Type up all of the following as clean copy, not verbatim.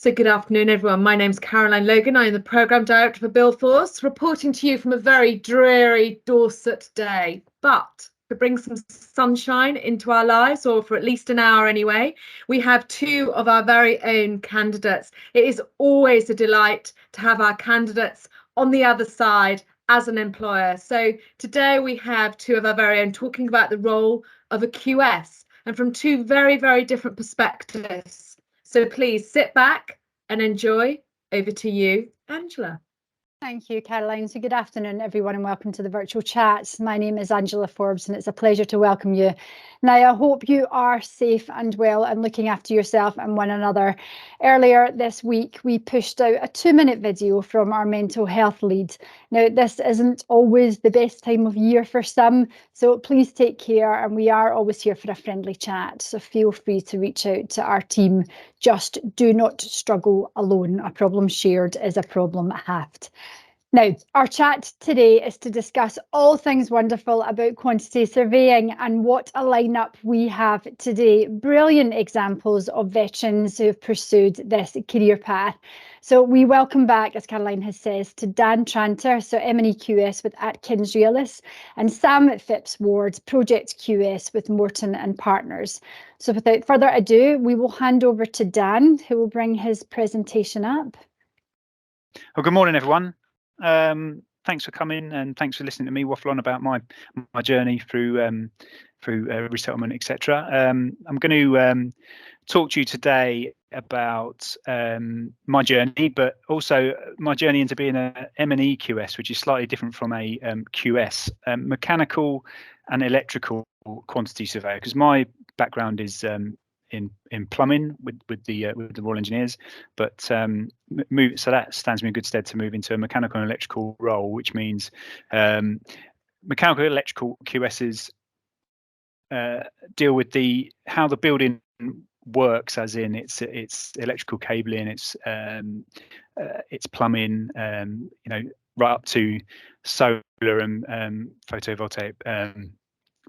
So good afternoon, everyone. My name's Caroline Logan. I am the Programme Director for BuildForce, reporting to you from a very dreary Dorset day. But to bring some sunshine into our lives, or for at least an hour anyway, we have two of our very own candidates. It is always a delight to have our candidates on the other side as an employer. So today we have two of our very own talking about the role of a QS, and from two very, very different perspectives. So please sit back and enjoy. Over to you, Angela. Thank you, Caroline. So good afternoon, everyone, and welcome to the virtual chat. My name is Angela Forbes, and it's a pleasure to welcome you. Now, I hope you are safe and well and looking after yourself and one another. Earlier this week, we pushed out a 2-minute video from our mental health lead. Now, this isn't always the best time of year for some, so please take care, and we are always here for a friendly chat. So feel free to reach out to our team. Just do not struggle alone. A problem shared is a problem halved. Now, our chat today is to discuss all things wonderful about quantity surveying, and what a lineup we have today. Brilliant examples of veterans who have pursued this career path. So we welcome back, as Caroline has said, to Dan Tranter, so M&E QS with AtkinsRealis, and Sam Phipps-Ward, Project QS with Moreton and Partners. So without further ado, we will hand over to Dan, who will bring his presentation up. Well, good morning, everyone. Thanks for coming, and thanks for listening to me waffle on about my journey through resettlement, etc. I'm going to talk to you today about my journey, but also my journey into being a M&E QS, which is slightly different from a QS, mechanical and electrical quantity surveyor, because my background is in plumbing with the Royal Engineers, but so that stands me in good stead to move into a mechanical and electrical role, which means mechanical and electrical QSs deal with how the building works, as in its electrical cabling, its plumbing, right up to solar and photovoltaic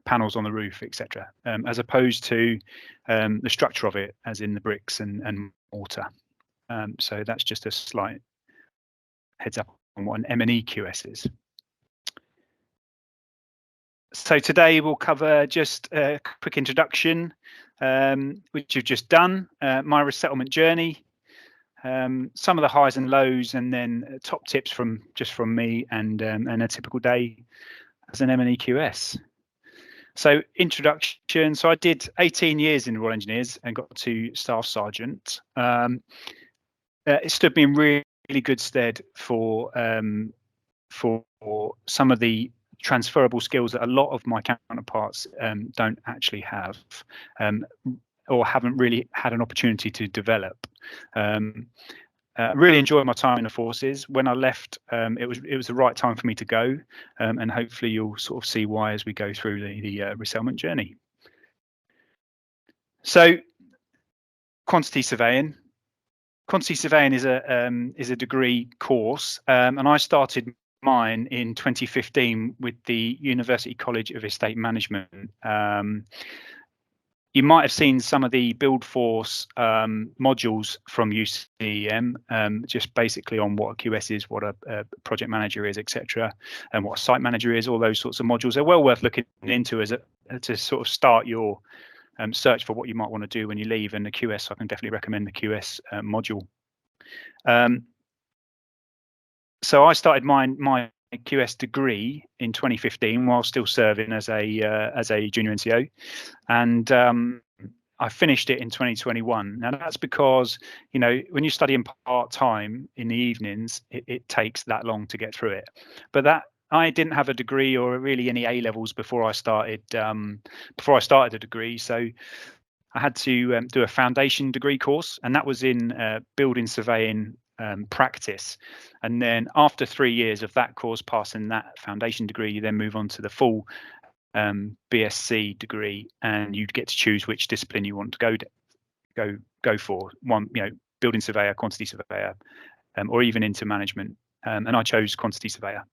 panels on the roof, etc., as opposed to the structure of it, as in the bricks and mortar. So that's just a slight heads up on what an M&E QS is. So today we'll cover just a quick introduction, which you've just done, my resettlement journey, some of the highs and lows, and then top tips from me, and a typical day as an M&E QS. So introduction. So I did 18 years in the Royal Engineers and got to Staff Sergeant. It stood me in really good stead for some of the transferable skills that a lot of my counterparts don't actually have, or haven't really had an opportunity to develop. Really enjoyed my time in the forces. When I left, it was the right time for me to go, and hopefully you'll sort of see why as we go through the resettlement journey. So, quantity surveying. Quantity surveying is a degree course, and I started mine in 2015 with the University College of Estate Management. You might have seen some of the BuildForce modules from UCM, just basically on what a QS is, what a project manager is, etc., and what a site manager is. All those sorts of modules are well worth looking into as to sort of start your search for what you might want to do when you leave. And the QS, I can definitely recommend the QS module. So I started my QS degree in 2015 while still serving as a junior NCO, and I finished it in 2021. Now that's because, when you're studying part-time in the evenings, it takes that long to get through it. But that I didn't have a degree or really any A levels before I started a degree, so I had to do a foundation degree course, and that was in building surveying practice. And then after 3 years of that course, passing that foundation degree, you then move on to the full BSc degree, and you'd get to choose which discipline you want to go for. One, building surveyor, quantity surveyor, or even into management. And I chose quantity surveyor.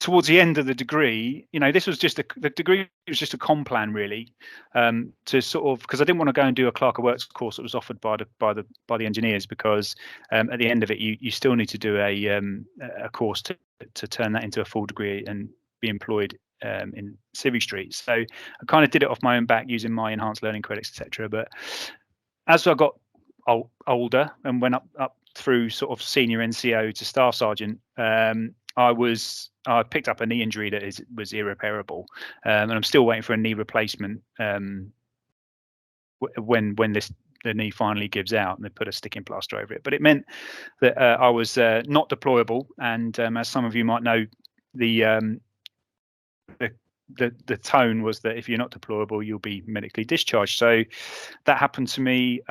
towards the end of the degree, this was the degree was just a complan really, to sort of, because I didn't want to go and do a clerk of works course that was offered by the engineers, because at the end of it you still need to do a course to turn that into a full degree and be employed in Civvy Street. So I kind of did it off my own back using my enhanced learning credits, etc. But as I got older and went up through sort of senior NCO to staff sergeant, I picked up a knee injury that was irreparable, and I'm still waiting for a knee replacement when the knee finally gives out and they put a sticking plaster over it. But it meant that I was not deployable, and as some of you might know, the tone was that if you're not deployable, you'll be medically discharged. So that happened to me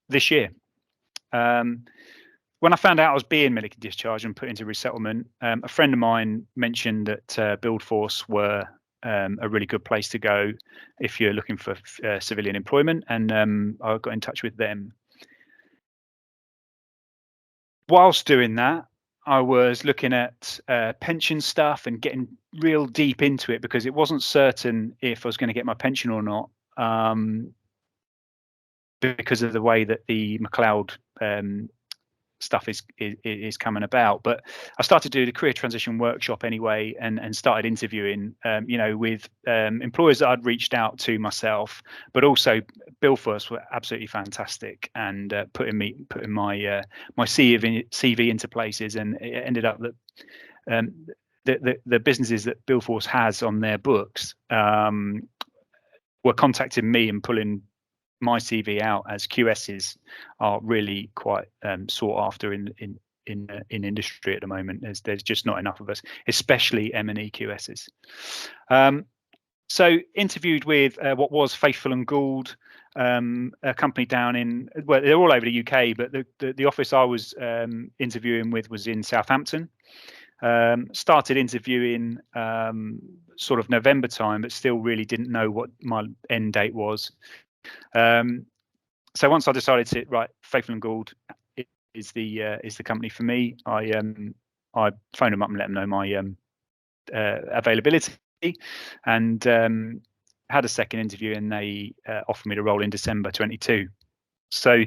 this year. When I found out I was being medically discharged and put into resettlement, a friend of mine mentioned that BuildForce were a really good place to go if you're looking for civilian employment, and I got in touch with them. Whilst doing that, I was looking at pension stuff and getting real deep into it, because it wasn't certain if I was going to get my pension or not, because of the way that the McLeod stuff is coming about. But I started to do the career transition workshop anyway, and started interviewing with employers that I'd reached out to myself, but also BuildForce were absolutely fantastic, and putting my my CV into places, and it ended up that the businesses that BuildForce has on their books were contacting me and pulling my CV out, as QSs are really quite sought after in industry at the moment. There's just not enough of us, especially M&E QSs. So interviewed with what was Faithful and Gould, a company down in, well, they're all over the UK, but the office I was interviewing with was in Southampton. Started interviewing sort of November time, but still really didn't know what my end date was. So once I decided to, right, Faithful and Gould is the company for me, I phoned them up and let them know my availability, and had a second interview, and they offered me the role in December 22. So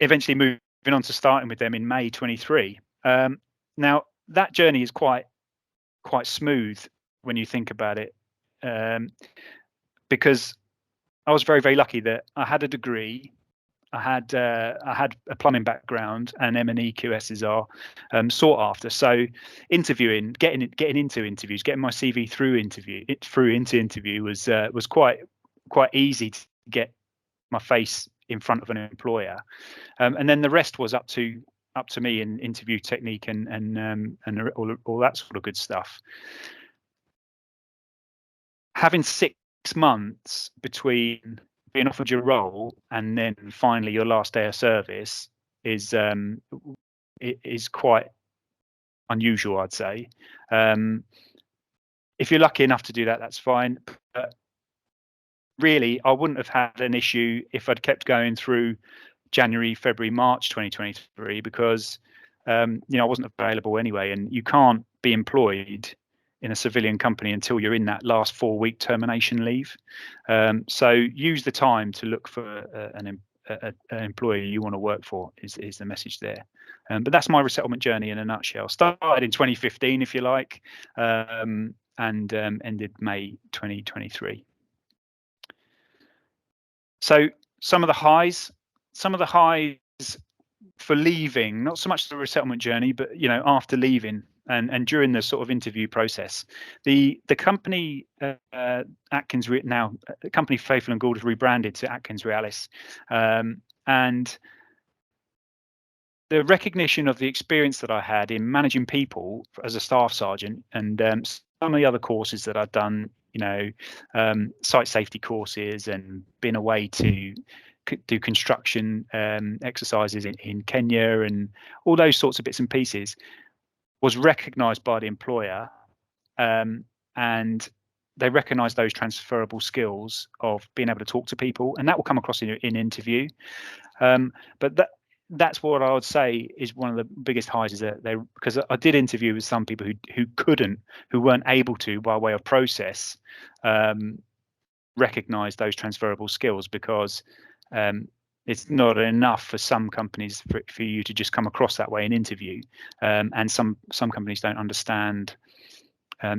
eventually moving on to starting with them in May 23. Now that journey is quite smooth when you think about it, because I was very, very lucky that I had a degree, I had a plumbing background, and M&E QSs are sought after. So interviewing, getting into interviews, getting my CV through into interview was quite easy to get my face in front of an employer, and then the rest was up to me in interview technique and all that sort of good stuff. Having 6 months between being offered your role and then finally your last day of service is quite unusual, I'd say. If you're lucky enough to do that, that's fine. But really, I wouldn't have had an issue if I'd kept going through January, February, March 2023, because I wasn't available anyway, and you can't be employed in a civilian company until you're in that last 4-week termination leave. So use the time to look for an employer you want to work for is the message there. But that's my resettlement journey in a nutshell. Started in 2015, if you like, and ended May 2023. So some of the highs for leaving, not so much the resettlement journey, but after leaving and during the sort of interview process, the company now the company Faithful and Gould has rebranded to AtkinsRealis, and the recognition of the experience that I had in managing people as a staff sergeant, and some of the other courses that I've done, site safety courses, and been away to do construction exercises in Kenya and all those sorts of bits and pieces, was recognised by the employer, and they recognise those transferable skills of being able to talk to people, and that will come across in interview. But that's what I would say is one of the biggest highs, is that because I did interview with some people who weren't able to, by way of process, recognize those transferable skills, because it's not enough for some companies for you to just come across that way in interview, and some companies don't understand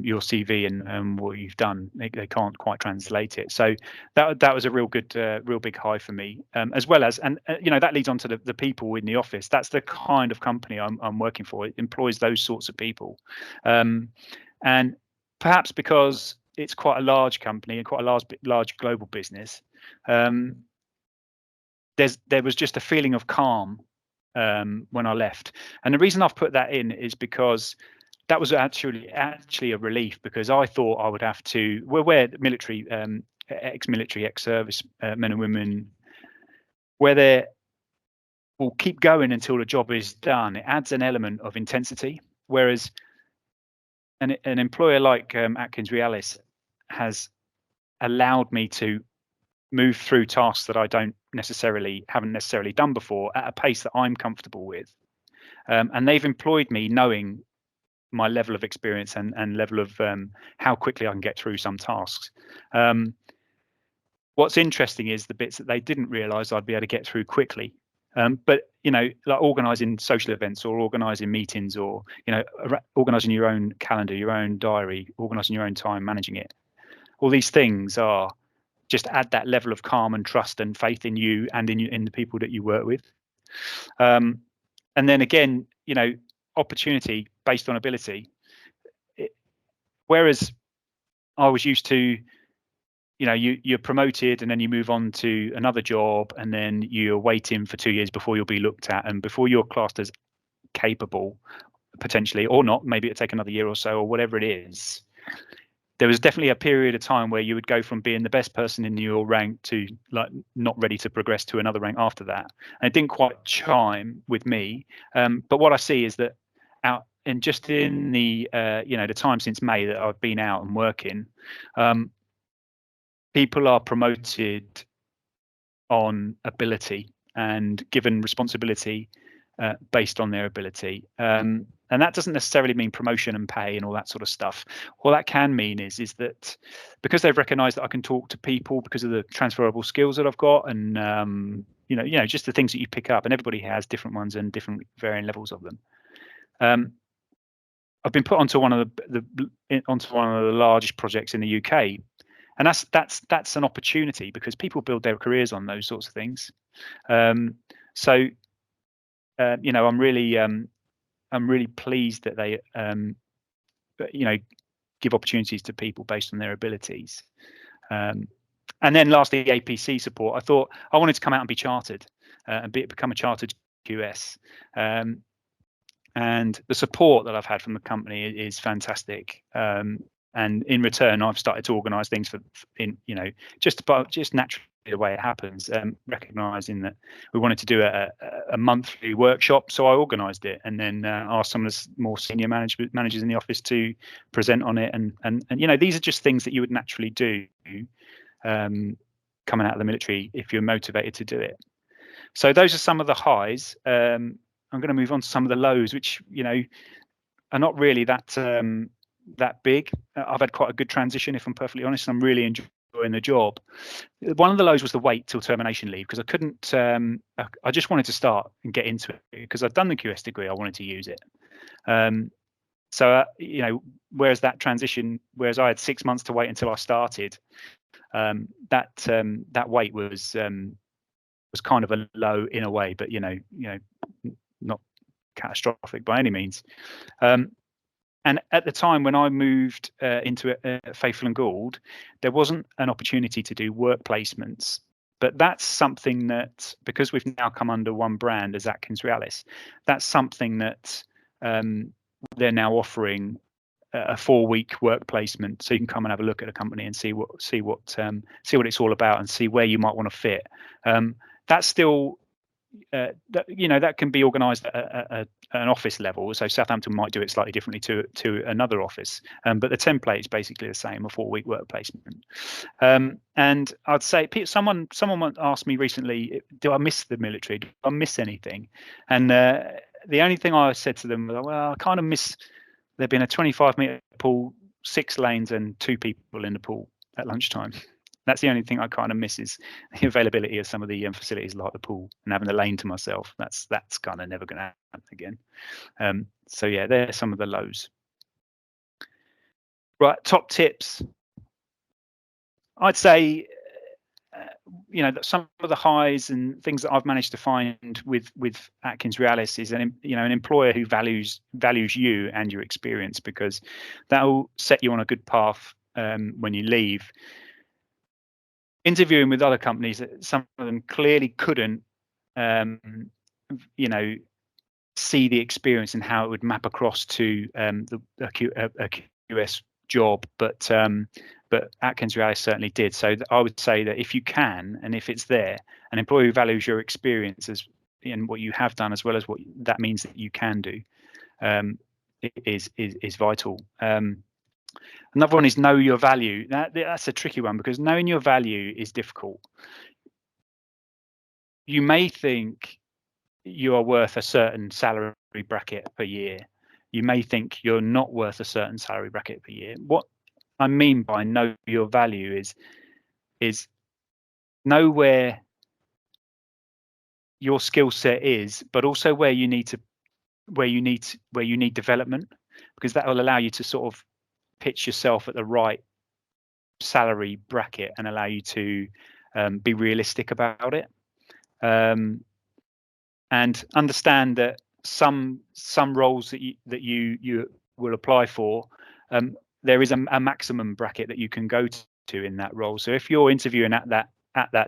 your CV and what you've done. They can't quite translate it. So that was a real big high for me, as well as, and that leads on to the people in the office. That's the kind of company I'm working for. It employs those sorts of people, and perhaps because it's quite a large company and quite a large global business, there was just a feeling of calm when I left. And the reason I've put that in is because that was actually a relief, because I thought I would have to, where military, ex-military, ex-service men and women, where they will keep going until the job is done, it adds an element of intensity. Whereas an employer like AtkinsRealis has allowed me to move through tasks that I haven't necessarily done before at a pace that I'm comfortable with, and they've employed me knowing my level of experience and level of how quickly I can get through some tasks. What's interesting is the bits that they didn't realise I'd be able to get through quickly. But like organising social events, or organising meetings, or organising your own calendar, your own diary, organising your own time, managing it. All these things are just add that level of calm and trust and faith in you and in the people that you work with. And then again, opportunity based on ability. Whereas I was used to, you're promoted and then you move on to another job, and then you're waiting for 2 years before you'll be looked at, and before you're classed as capable, potentially, or not, maybe it'll take another year or so, or whatever it is. There was definitely a period of time where you would go from being the best person in your rank to like not ready to progress to another rank after that. And it didn't quite chime with me. But what I see is that in the the time since May that I've been out and working, people are promoted on ability and given responsibility based on their ability. And that doesn't necessarily mean promotion and pay and all that sort of stuff. All that can mean is that because they've recognised that I can talk to people because of the transferable skills that I've got, and just the things that you pick up, and everybody has different ones and different varying levels of them. I've been put onto one of the largest projects in the UK, and that's an opportunity, because people build their careers on those sorts of things. I'm really pleased that they give opportunities to people based on their abilities. And then lastly, the APC support. I thought I wanted to come out and be chartered and become a chartered QS. And the support that I've had from the company is fantastic. And in return, I've started to organise things just naturally the way it happens, recognising that we wanted to do a monthly workshop, so I organised it, and then asked some of the more senior managers in the office to present on it, and these are just things that you would naturally do coming out of the military if you're motivated to do it. So those are some of the highs. I'm going to move on to some of the lows, which are not really that big. I've had quite a good transition, if I'm perfectly honest. I'm really enjoying the job. One of the lows was the wait till termination leave, because I couldn't. I just wanted to start and get into it, because I'd done the QS degree. I wanted to use it. Whereas that transition, whereas I had 6 months to wait until I started, that wait was kind of a low in a way, but not catastrophic by any means. And at the time when I moved into Faithful and Gould, there wasn't an opportunity to do work placements. But that's something that, because we've now come under one brand as AtkinsRealis, that's something that they're now offering a 4-week work placement, so you can come and have a look at a company and see what it's all about, and see where you might want to fit. That's still that can be organised at an office level. So Southampton might do it slightly differently to another office, but the template is basically the same: a 4-week work placement. And I'd say someone asked me recently, do I miss the military? Do I miss anything? And the only thing I said to them was, well, I kind of miss there being a 25-metre pool, 6 lanes, and 2 people in the pool at lunchtime. That's the only thing I kind of miss, is the availability of some of the facilities like the pool and having the lane to myself. That's kind of never going to happen again. So yeah, they're some of the lows. Right, top tips. I'd say, that some of the highs and things that I've managed to find with AtkinsRealis is an employer who values you and your experience, because that will set you on a good path when you leave. Interviewing with other companies, some of them clearly couldn't, see the experience and how it would map across to a QS job, but AtkinsRealis certainly did. So I would say that if you can, and if it's there, an employer who values your experiences and what you have done, as well as what that means that you can do, is vital. Another one is know your value. That's a tricky one, because knowing your value is difficult. You may think you are worth a certain salary bracket per year. You may think you're not worth a certain salary bracket per year. What I mean by know your value is know where your skill set is, but also where you need development, because that will allow you to sort of pitch yourself at the right salary bracket and allow you to be realistic about it, and understand that some roles that you will apply for, there is a maximum bracket that you can go to in that role. So if you're interviewing at that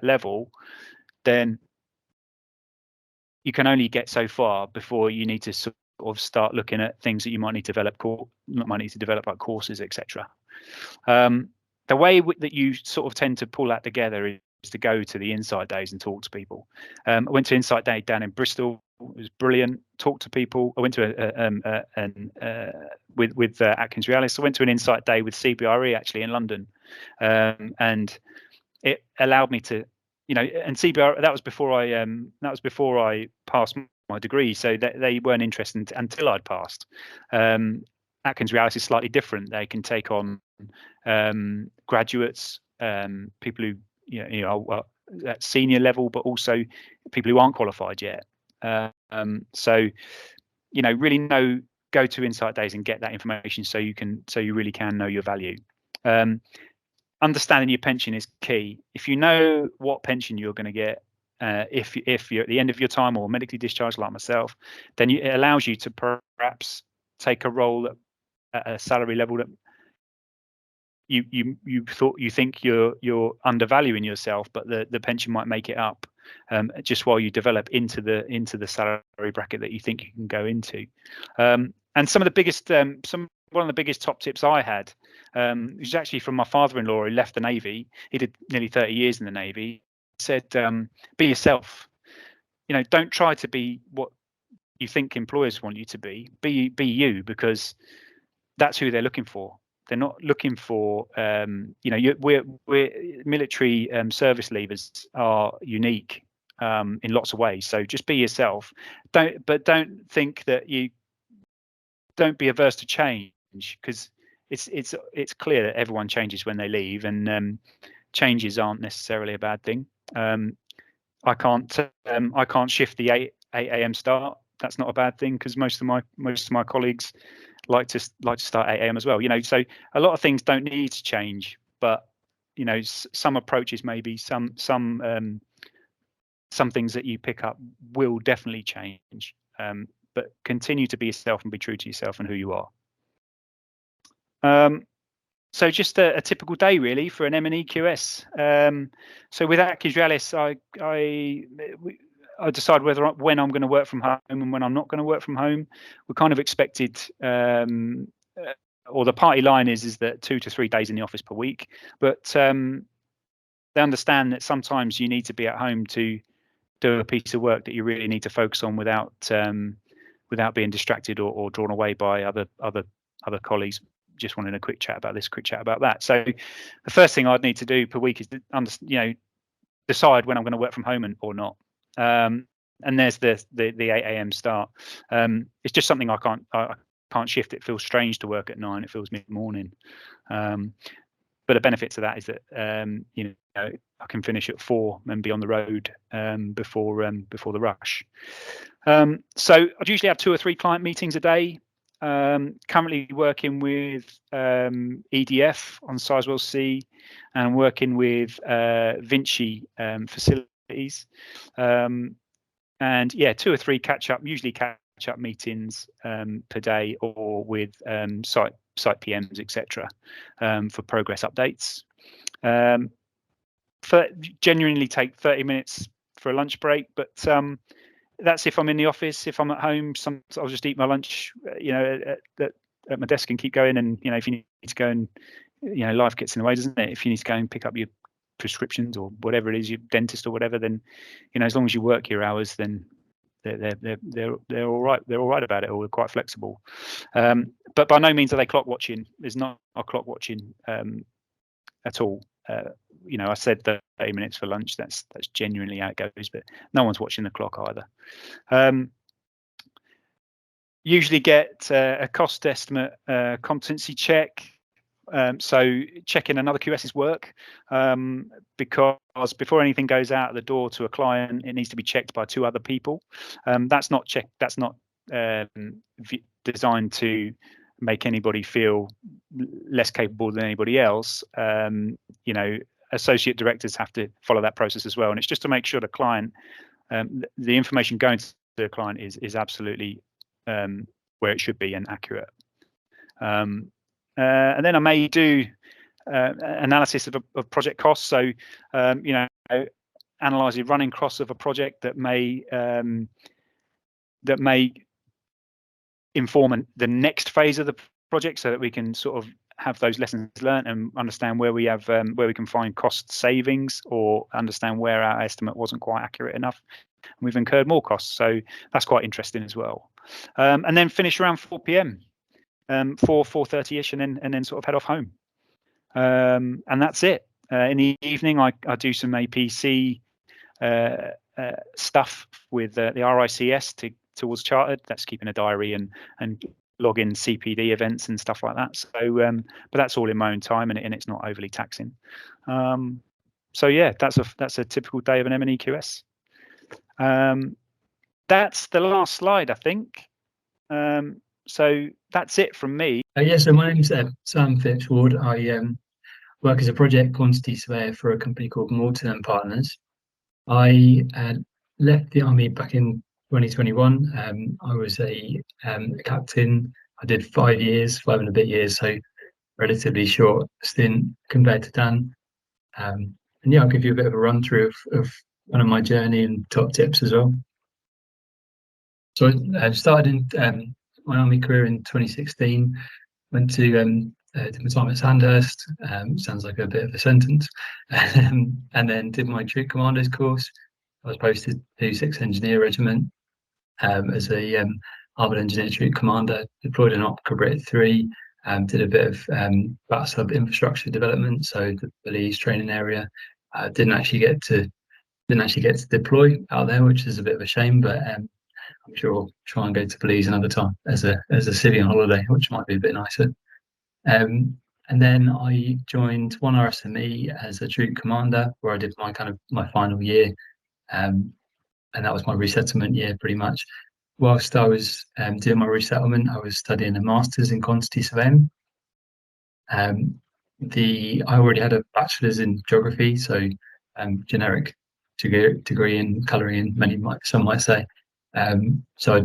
level, then you can only get so far before you need to sort of start looking at things that you might need to develop, like courses, etc. The way that you sort of tend to pull that together is to go to the Insight Days and talk to people. I went to Insight Day down in Bristol. It was brilliant. Talked to people. I went to with AtkinsRealis. I went to an Insight Day with CBRE actually in London, and it allowed me to, and CBRE, that was before I passed my degree, so they weren't interested until I'd passed. AtkinsRealis is slightly different. They can take on graduates, people who are at senior level, but also people who aren't qualified yet. So really go to Insight Days and get that information so you really can know your value. Understanding your pension is key. If you know what pension you're going to get, if you're at the end of your time or medically discharged like myself, then it allows you to perhaps take a role at a salary level that you think you're undervaluing yourself, but the pension might make it up, just while you develop into the salary bracket that you think you can go into. And one of the biggest top tips I had, was actually from my father-in-law, who left the Navy. He did nearly 30 years in the Navy. He said, be yourself. Don't try to be what you think employers want you to be. Be you, because that's who they're looking for. They're not looking for, we're military service leavers are unique in lots of ways. So just be yourself. Don't think that don't be averse to change, because it's clear that everyone changes when they leave, and changes aren't necessarily a bad thing. I can't shift the 8 a.m. start. That's not a bad thing, because most of my colleagues like to start 8 a.m. as well. So a lot of things don't need to change, but some approaches, maybe some things that you pick up will definitely change. But continue to be yourself and be true to yourself and who you are. So just a typical day really for an M&E QS. So with AtkinsRealis, I decide when I'm going to work from home and when I'm not going to work from home. We're kind of expected, or the party line is that 2 to 3 days in the office per week. But they understand that sometimes you need to be at home to do a piece of work that you really need to focus on without being distracted or drawn away by other colleagues just wanting a quick chat about this, quick chat about that. So the first thing I'd need to do per week is to decide when I'm going to work from home or not. And there's the 8 a.m. start. It's just something I can't shift. It feels strange to work at 9. It feels mid-morning. But the benefit to that is that I can finish at 4 and be on the road before the rush. So I'd usually have 2 or 3 client meetings a day. Currently working with EDF on Sizewell C, and working with Vinci facilities. And yeah, 2 or 3 usually catch up meetings per day, or with site PMs, etc., for progress updates. Genuinely take 30 minutes for a lunch break, but that's if I'm in the office. If I'm at home, I'll just eat my lunch, at my desk and keep going. And if you need to go and, life gets in the way, doesn't it? If you need to go and pick up your prescriptions or whatever it is, your dentist or whatever, then as long as you work your hours, then they're all right. They're all right about it, or we're quite flexible. But by no means are they clock watching. There's not a clock watching at all. I said 30 minutes for lunch. That's genuinely how it goes, but no one's watching the clock either. Usually get a cost estimate, competency check. So checking another QS's work, because before anything goes out the door to a client, it needs to be checked by 2 other people. That's not designed to make anybody feel less capable than anybody else. Associate directors have to follow that process as well, and it's just to make sure the client, the information going to the client is absolutely where it should be and accurate. And then I may do analysis of project costs. So analyze the running costs of a project that may inform the next phase of the project, so that we can sort of have those lessons learned and understand where we can find cost savings, or understand where our estimate wasn't quite accurate enough and we've incurred more costs. So that's quite interesting as well. And then finish around 4 p.m. 4:30ish, and then sort of head off home. And that's it. In the evening, I do some APC stuff with the RICS towards chartered. That's keeping a diary and log in CPD events and stuff like that. So, but that's all in my own time, and it's not overly taxing. So yeah, that's a typical day of an M&E QS. That's the last slide, I think. So that's it from me. So my name's Sam Phipps-Ward. I work as a project quantity surveyor for a company called Moreton and Partners. I left the army back in 2021. I was a captain. I did 5 and a bit years, so relatively short stint compared to Dan. And yeah, I'll give you a bit of a run through of kind of my journey and top tips as well. So I started in my army career in 2016. Went to did my time at Sandhurst. Sounds like a bit of a sentence. And then did my troop commander's course. I was posted to 6th Engineer Regiment as a Harbour Engineer Troop Commander. Deployed in Opera Brit 3. Did a bit of bat sub infrastructure development, so the Belize training area. Didn't actually get to deploy out there, which is a bit of a shame. But I'm sure I'll try and go to Belize another time as a civilian holiday, which might be a bit nicer. And then I joined 1 RSME as a troop commander, where I did my final year, and that was my resettlement year pretty much. Whilst I was doing my resettlement, I was studying a master's in quantity surveying. I already had a bachelor's in geography, so generic degree in colouring, some might say. So I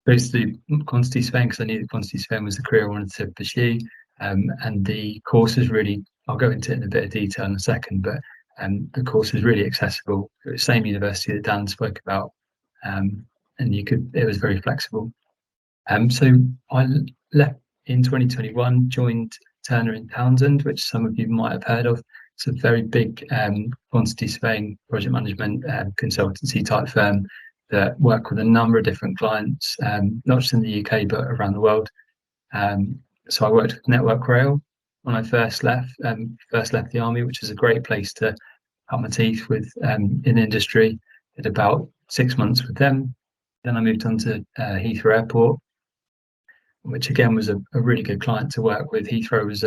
chose to do quantity surveying because I knew that quantity surveying was the career I wanted to pursue. And the course is really, I'll go into it in a bit of detail in a second, but the course is really accessible. It was the same university that Dan spoke about, and it was very flexible. So I left in 2021, joined Turner in Townsend, which some of you might have heard of. it's a very big quantity surveying project management consultancy type firm that work with a number of different clients, not just in the UK but around the world. So I worked with Network Rail when I first left the army, which is a great place to cut my teeth with in industry. Did about 6 months with them. Then I moved on to Heathrow Airport, which again was a really good client to work with. Heathrow was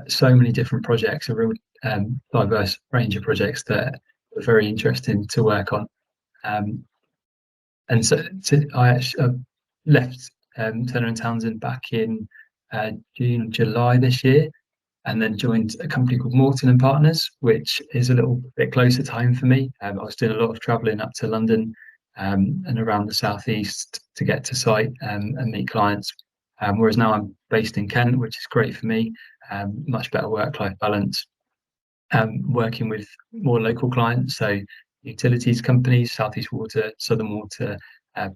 so many different projects, a real diverse range of projects that were very interesting to work on. And so I actually left Turner & Townsend back in June or July this year, and then joined a company called Moreton & Partners, which is a little bit closer to home for me. I was doing a lot of travelling up to London and around the southeast to get to site and meet clients. Whereas now I'm based in Kent, which is great for me, much better work-life balance. Working with more local clients, so utilities companies, South East Water, Southern Water,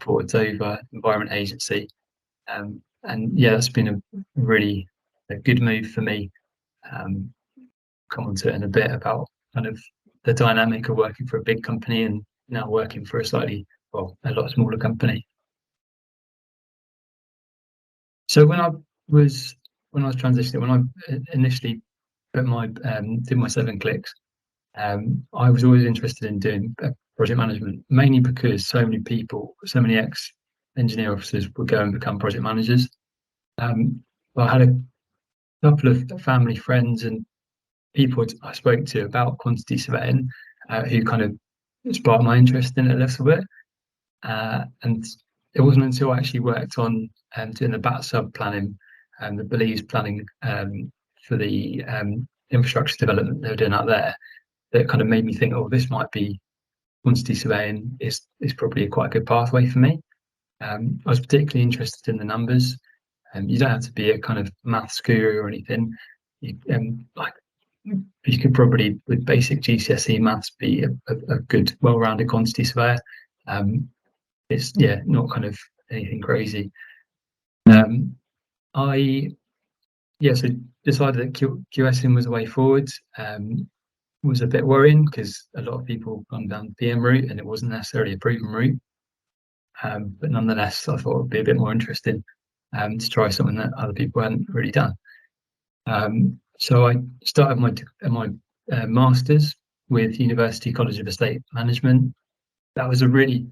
Port Dover, Environment Agency. And yeah, that's been a good move for me. Come on to it in a bit about kind of the dynamic of working for a big company and now working for a lot smaller company. So when I was transitioning, when I initially did my 7 clicks, I was always interested in doing project management, mainly because so many ex-engineer officers would go and become project managers. But I had a couple of family friends and people I spoke to about quantity surveying who kind of sparked my interest in it a little bit. And it wasn't until I actually worked on doing the BAT sub planning and the Belize planning for the infrastructure development they were doing out there, that kind of made me think, oh, this might be quantity surveying is probably quite a good pathway for me. I was particularly interested in the numbers. You don't have to be a kind of maths guru or anything. You could probably, with basic GCSE maths, be a good, well-rounded quantity surveyor. It's not kind of anything crazy. I decided that QSing was the way forward. Was a bit worrying because a lot of people have gone down the PM route and it wasn't necessarily a proven route. But nonetheless, I thought it would be a bit more interesting to try something that other people hadn't really done. So I started my master's with University College of Estate Management. That was a really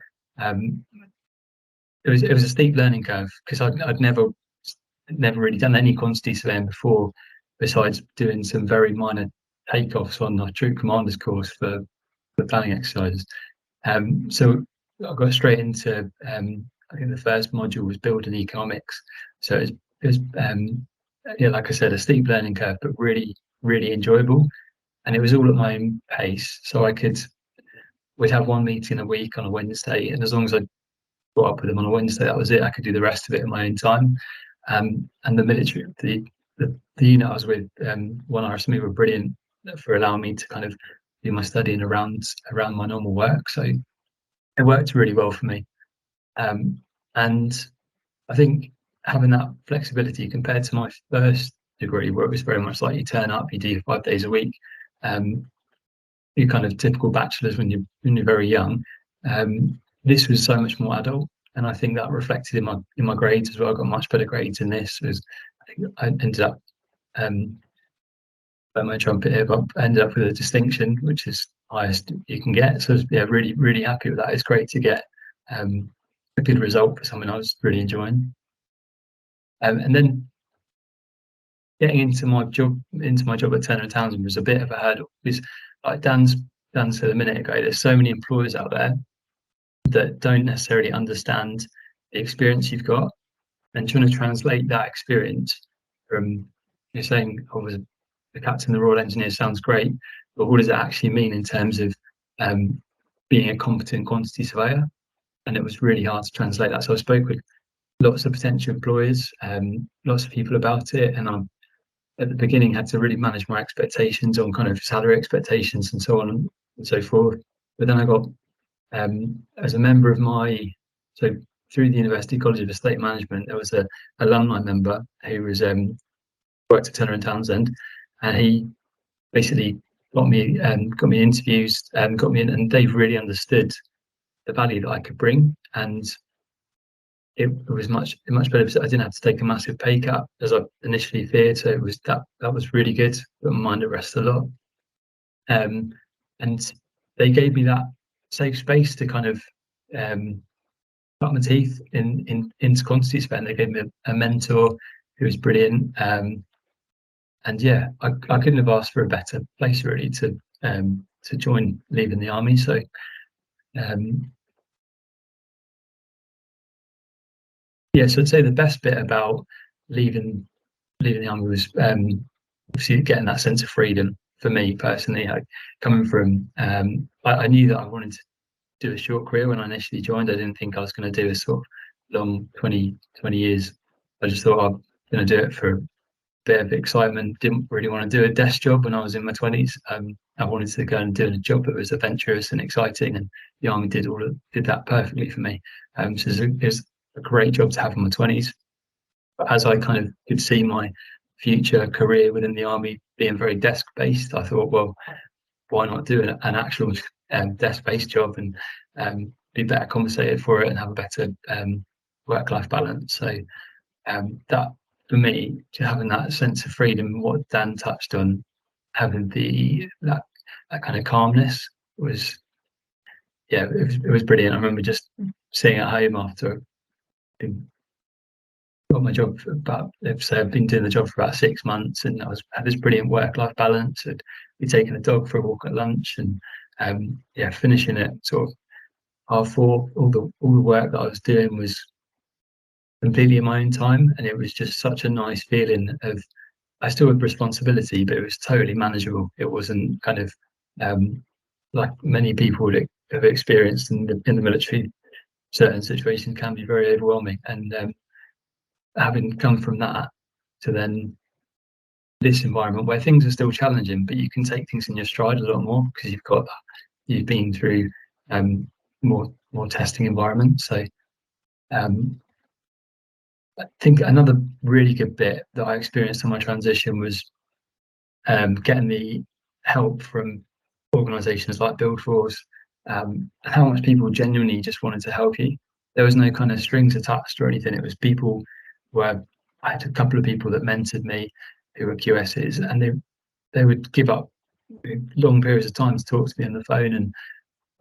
it was a steep learning curve because I'd never really done any quantity surveying before, besides doing some very minor takeoffs on the troop commander's course for planning exercises. So I got straight into I think the first module was building economics. So it was like I said, a steep learning curve, but really, really enjoyable. And it was all at my own pace. So we'd have one meeting a week on a Wednesday, and as long as I got up with them on a Wednesday, that was it. I could do the rest of it in my own time. And the military, the unit I was with, one RSME were brilliant for allowing me to kind of do my studying around my normal work. So it worked really well for me. And I think having that flexibility compared to my first degree, where it was very much like you turn up, you do 5 days a week, you kind of typical bachelors when you're very young. This was so much more adult, and I think that reflected in my grades as well. I got much better grades in this. I think I ended up by my trumpet here, but I ended up with a distinction, which is highest you can get. So yeah, really, really happy with that. It's great to get a good result for something I was really enjoying. And then getting into my job at Turner & Townsend was a bit of a hurdle, because like Dan said a minute ago, there's so many employers out there that don't necessarily understand the experience you've got, and trying to translate that experience from, you're saying I was the captain of the Royal Engineers sounds great, but what does it actually mean in terms of being a competent quantity surveyor? And it was really hard to translate that. So I spoke with lots of potential employers, lots of people about it, and I at the beginning had to really manage my expectations on kind of salary expectations and so on and so forth. But then I got as a member of through the University College of Estate Management, there was an alumni member who was worked at Turner & Townsend, and he basically got me interviews, got me in, and they've really understood the value that I could bring, and it was much better because I didn't have to take a massive pay cut as I initially feared. So it was that was really good. Put my mind at rest a lot, and they gave me that safe space to kind of cut my teeth into quantity spend. They gave me a mentor who was brilliant, and yeah, I couldn't have asked for a better place really to join leaving the army. So yeah, so I'd say the best bit about leaving the army was obviously getting that sense of freedom for me personally. Coming from I knew that I wanted to do a short career when I initially joined. I didn't think I was going to do a sort of long 20 years. I just thought I'm going to do it for a bit of excitement. Didn't really want to do a desk job when I was in my 20s. I wanted to go and do a job that was adventurous and exciting, and the army did that perfectly for me. So it was a great job to have in my 20s. But as I kind of could see my future career within the army being very desk based, I thought, well, why not do an actual desk based job and be better compensated for it and have a better work life balance? So that for me, having that sense of freedom, what Dan touched on, having that kind of calmness was, yeah, it was brilliant. I remember just sitting at home after I got my job for I've been doing the job for about 6 months, and had this brilliant work-life balance. I'd be taking the dog for a walk at lunch, and yeah, finishing it sort of 4:30. All the work that I was doing was completely in my own time, and it was just such a nice feeling of, I still had responsibility, but it was totally manageable. It wasn't kind of like many people would have experienced in the military. Certain situations can be very overwhelming, and having come from that to then this environment where things are still challenging, but you can take things in your stride a lot more because you've been through more testing environments. So I think another really good bit that I experienced in my transition was getting the help from organisations like BuildForce, and how much people genuinely just wanted to help you. There was no kind of strings attached or anything. It was people where I had a couple of people that mentored me who were QSs, and they would give up long periods of time to talk to me on the phone and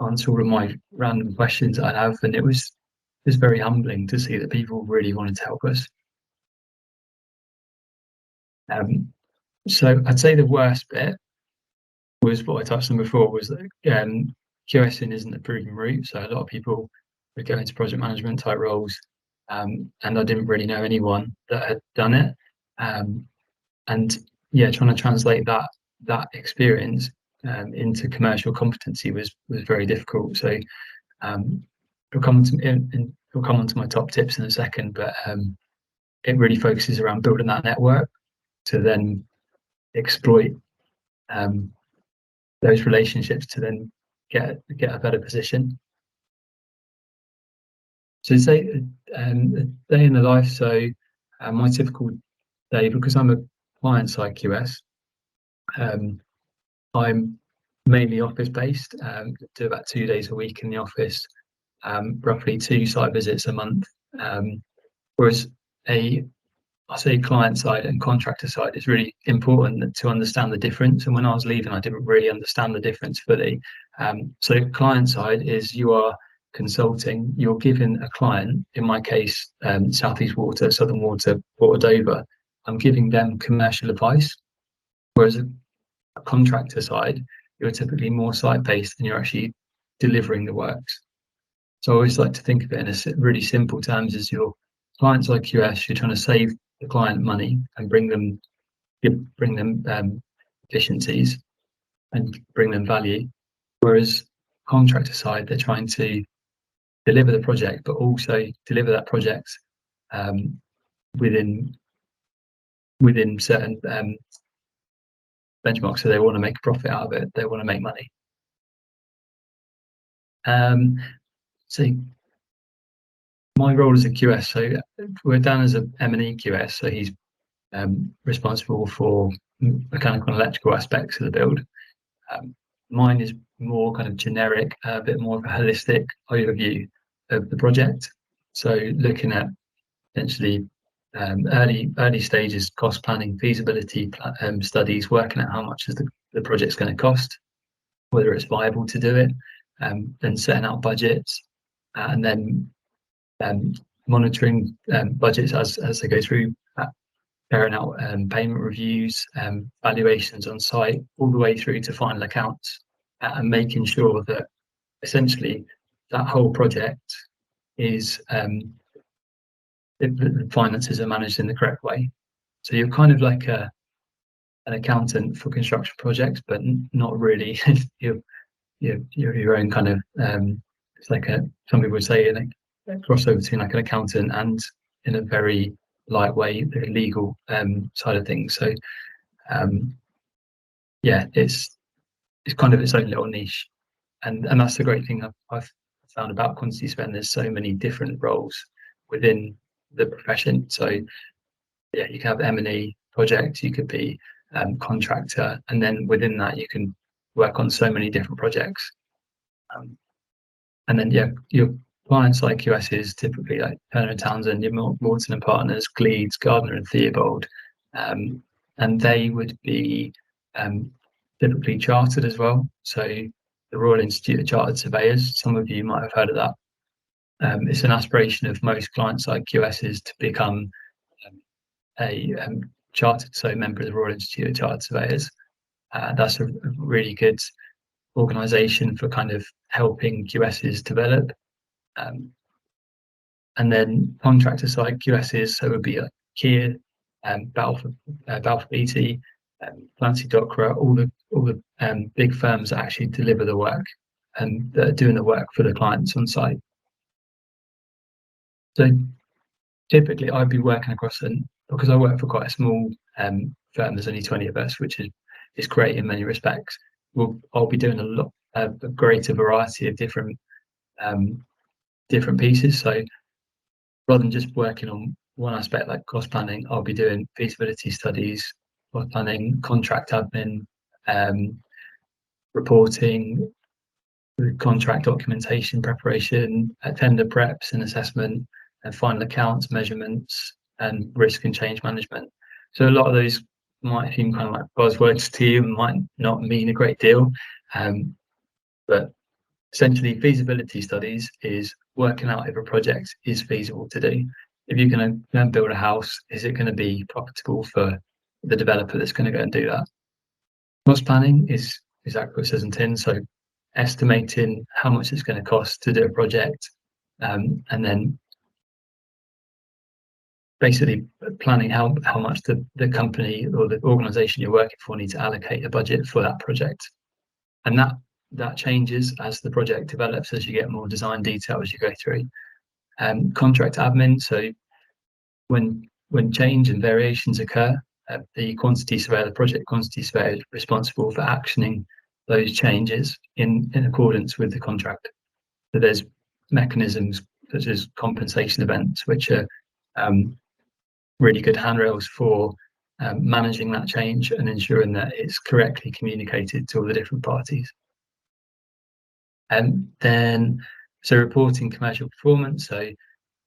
answer all of my random questions that I'd have. And it was very humbling to see that people really wanted to help us. So I'd say the worst bit was what I touched on before, was that QSing isn't a proven route. So a lot of people would go into project management type roles, and I didn't really know anyone that had done it. And yeah, trying to translate that experience into commercial competency was very difficult. So we'll come on to my top tips in a second, but it really focuses around building that network to then exploit those relationships to then get a better position. So say a day in the life. So my typical day, because I'm a client side QS, I'm mainly office based. Do about 2 days a week in the office, roughly 2 site visits a month. Whereas I say client side and contractor side, it's really important to understand the difference. And when I was leaving, I didn't really understand the difference fully. So client side is you are consulting, you're giving a client, in my case, South East Water, Southern Water, Port of Dover, I'm giving them commercial advice. Whereas a contractor side, you're typically more site-based and you're actually delivering the works. So I always like to think of it in a really simple terms as your clients like QS, you're trying to save the client money and bring them efficiencies and bring them value. Whereas contractor side, they're trying to deliver the project, but also deliver that project within certain benchmarks. So they want to make a profit out of it. They want to make money. So my role as a QS, so we're down as a M&E QS, so he's responsible for mechanical and electrical aspects of the build. Mine is more kind of generic, a bit more of a holistic overview of the project. So looking at essentially early stages, cost planning, feasibility studies, working out how much is the project's going to cost, whether it's viable to do it, then setting out budgets, and then monitoring budgets as they go through, carrying out payment reviews, valuations on site, all the way through to final accounts, and making sure that essentially that whole project is the finances are managed in the correct way. So you're kind of like an accountant for construction projects, but not really. you're your own kind of it's like some people would say a crossover between like an accountant and, in a very light way, the legal side of things. So yeah, it's kind of its own little niche, and that's the great thing I've found about quantity spend. There's so many different roles within the profession. So yeah, you can have M&E projects, you could be contractor, and then within that you can work on so many different projects. And then yeah, your clients like QS is typically like Turner & Townsend, your Moreton and Partners, Gleeds, Gardner and Theobald, and they would be typically chartered as well. So the Royal Institute of Chartered Surveyors, some of you might have heard of that. It's an aspiration of most clients like QS's to become a chartered, so member of the Royal Institute of Chartered Surveyors. That's a really good organisation for kind of helping QS's develop. And then contractor side QS's, so it would be like Kier, Balfour Beatty, Clancy Dockwra, all the big firms that actually deliver the work and that are doing the work for the clients on site. So typically I'd be working across, and because I work for quite a small firm, there's only 20 of us, which is great in many respects. I'll be doing a greater variety of different pieces. So rather than just working on one aspect like cost planning, I'll be doing feasibility studies, cost planning, contract admin, reporting, contract documentation preparation, tender preps and assessment, and final accounts, measurements, and risk and change management. So a lot of those might seem kind of like buzzwords to you and might not mean a great deal, but essentially feasibility studies is working out if a project is feasible to do. If you're going to go and build a house, is it going to be profitable for the developer that's going to go and do that? Cost planning is exactly what it says in tin, so estimating how much it's going to cost to do a project, and then basically planning how much the company or the organisation you're working for needs to allocate a budget for that project. And that changes as the project develops, as you get more design detail as you go through. Contract admin, so when change and variations occur, the quantity surveyor, the project quantity surveyor, is responsible for actioning those changes in accordance with the contract. So there's mechanisms such as compensation events, which are really good handrails for managing that change and ensuring that it's correctly communicated to all the different parties. And then, so reporting commercial performance, so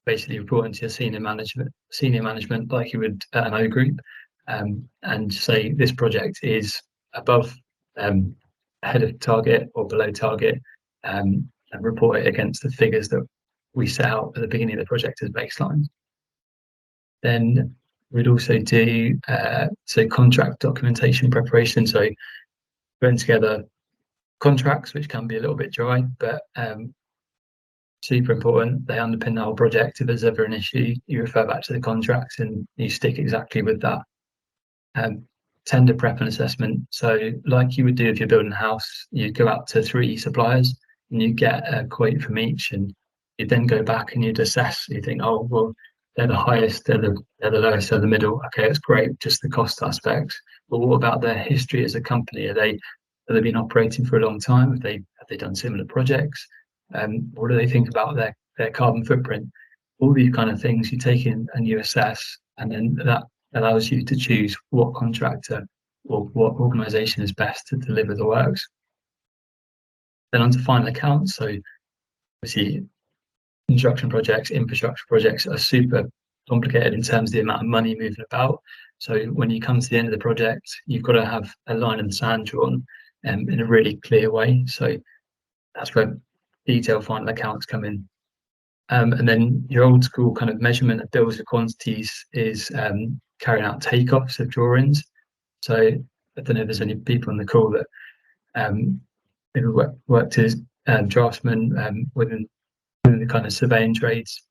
basically reporting to your senior management like you would at an O group, and say this project is above ahead of target or below target, and report it against the figures that we set out at the beginning of the project as baseline. Then we'd also do so contract documentation preparation, so putting together contracts, which can be a little bit dry, but super important. They underpin the whole project. If there's ever an issue, you refer back to the contracts and you stick exactly with that. Tender prep and assessment. So like you would do if you're building a house, you'd go out to 3 suppliers and you get a quote from each, and you then go back and you'd assess. You think, oh, well, they're the highest, they're the lowest, they're the middle. Okay, it's great, just the cost aspects. But what about their history as a company? Have they been operating for a long time? Have they done similar projects? What do they think about their carbon footprint? All these kind of things you take in and you assess, and then allows you to choose what contractor or what organisation is best to deliver the works. Then onto final accounts. So obviously construction projects, infrastructure projects are super complicated in terms of the amount of money moving about. So when you come to the end of the project, you've got to have a line in the sand drawn in a really clear way. So that's where detailed final accounts come in. And then your old school kind of measurement of bills of quantities is carrying out takeoffs of drawings. So I don't know if there's any people on the call that maybe worked as draftsmen within the kind of surveying trades,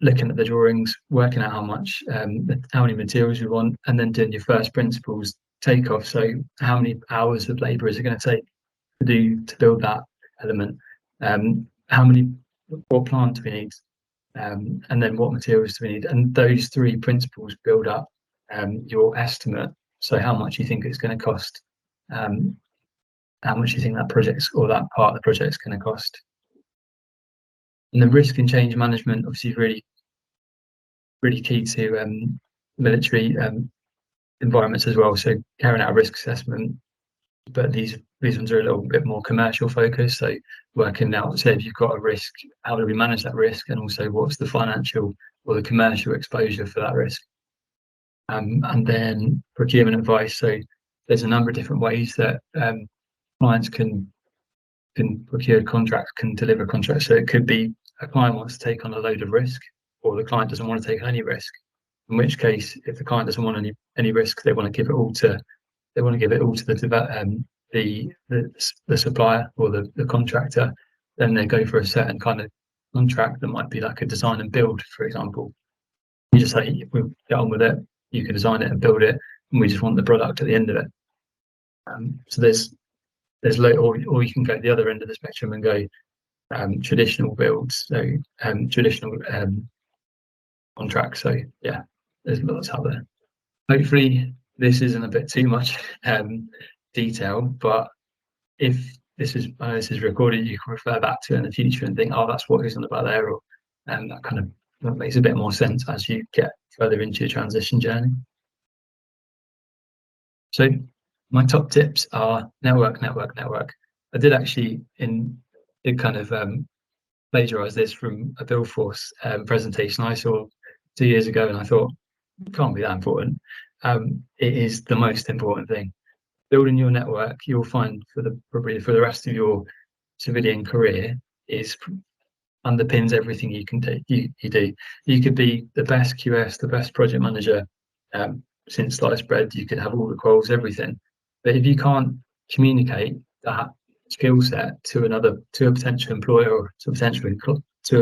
looking at the drawings, working out how many materials you want, and then doing your first principles takeoff. So how many hours of labour is it going to take to build that element? What plant do we need? And then what materials do we need? And those three principles build up your estimate. So how much you think it's going to cost, how much you think that project or that part of the project is going to cost. And the risk and change management obviously is really key to military environments as well. So carrying out a risk assessment, but these ones are a little bit more commercial focused. So working out, say if you've got a risk, how do we manage that risk, and also what's the financial or the commercial exposure for that risk. And then procurement advice. So there's a number of different ways that clients can procure contracts, can deliver contracts. So it could be a client wants to take on a load of risk, or the client doesn't want to take any risk. In which case, if the client doesn't want any risk, they want to give it all to the supplier or the contractor. Then they go for a certain kind of contract that might be like a design and build, for example. You just say, we'll get on with it, you can design it and build it, and we just want the product at the end of it. So there's or you can go the other end of the spectrum and go traditional builds, so traditional contracts. So yeah, there's lots out there. Hopefully this isn't a bit too much detail, but if this is recorded, you can refer back to it in the future and think, oh, that's what he's on about there, or that kind of that makes a bit more sense as you get further into your transition journey. So my top tips are network. I did actually plagiarize this from a BuildForce presentation I saw 2 years ago, and I thought, it can't be that important. It is the most important thing. Building your network, you'll find probably for the rest of your civilian career, underpins everything you can do. You do. You could be the best QS, the best project manager since sliced bread. You could have all the quals, everything. But if you can't communicate that skill set to a potential employer or to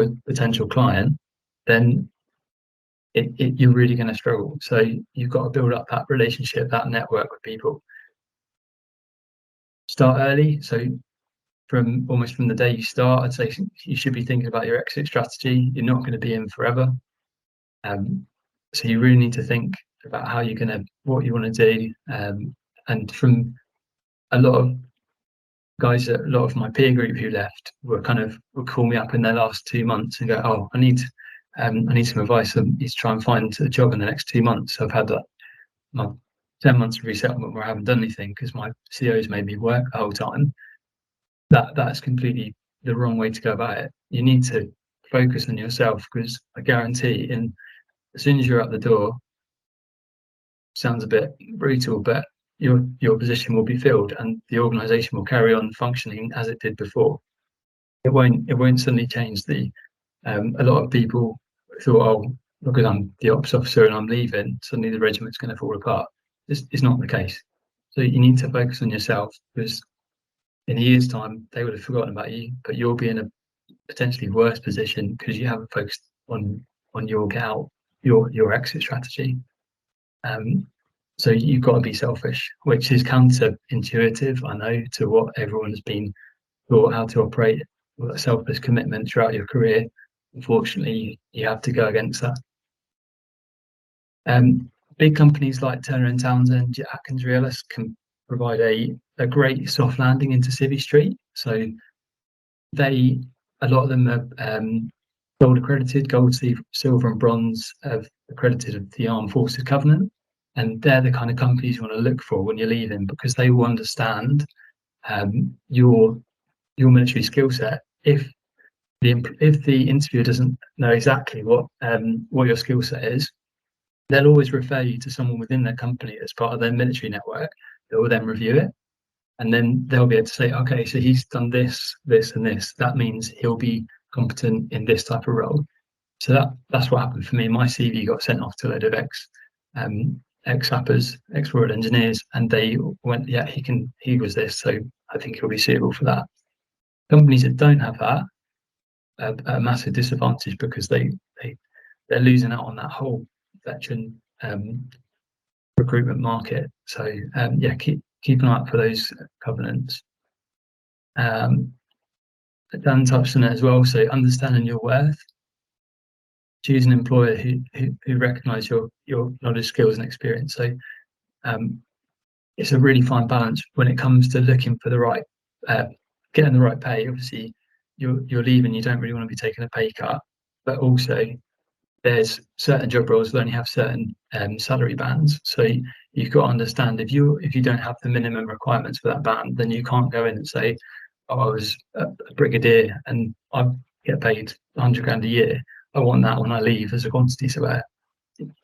a potential client, then you're really going to struggle. So you've got to build up that relationship, that network with people. Start early. So from the day you start, I'd say you should be thinking about your exit strategy. You're not going to be in forever. So you really need to think about what you want to do. And from a lot of guys, a lot of my peer group who left would call me up in their last 2 months and go, oh, I need some advice. I need to try and find a job in the next 2 months. So I've had my 10 months of resettlement where I haven't done anything because my CO's made me work the whole time. That's completely the wrong way to go about it. You need to focus on yourself, because I guarantee as soon as you're out the door, sounds a bit brutal, but your position will be filled and the organisation will carry on functioning as it did before. It won't suddenly change. A lot of people thought, oh, because I'm the ops officer and I'm leaving, suddenly the regiment's going to fall apart. This is not the case. So you need to focus on yourself, because in a year's time they would have forgotten about you, but you'll be in a potentially worse position because you haven't focused on your exit strategy. So you've got to be selfish, which is counterintuitive, I know, to what everyone has been taught how to operate, with a selfless commitment throughout your career. Unfortunately, you have to go against that. Big companies like Turner & Townsend, AtkinsRealis can provide a great soft landing into Civvy Street. So a lot of them gold accredited, gold, silver and bronze have accredited the Armed Forces Covenant. And they're the kind of companies you want to look for when you're leaving, because they will understand your military skill set. If the interviewer doesn't know exactly what your skill set is, they'll always refer you to someone within their company as part of their military network that will then review it. And then they'll be able to say, okay, so he's done this, this, and this. That means he'll be competent in this type of role. So that's what happened for me. My CV got sent off to a load of ex-sappers, ex-royal engineers, and they went, yeah, he was this, so I think he'll be suitable for that. Companies that don't have that are a massive disadvantage, because they're losing out on that whole veteran recruitment market. So yeah, keep an eye out for those covenants. Dan touched on it as well. So understanding your worth. Choose an employer who recognise your knowledge, skills, and experience. So it's a really fine balance when it comes to looking for the right, getting the right pay. Obviously, you're leaving, you don't really want to be taking a pay cut, but also there's certain job roles that only have certain salary bands. So you've got to understand, if you don't have the minimum requirements for that band, then you can't go in and say, oh, I was a brigadier and I get paid 100 grand a year. I want that when I leave as a quantity surveyor.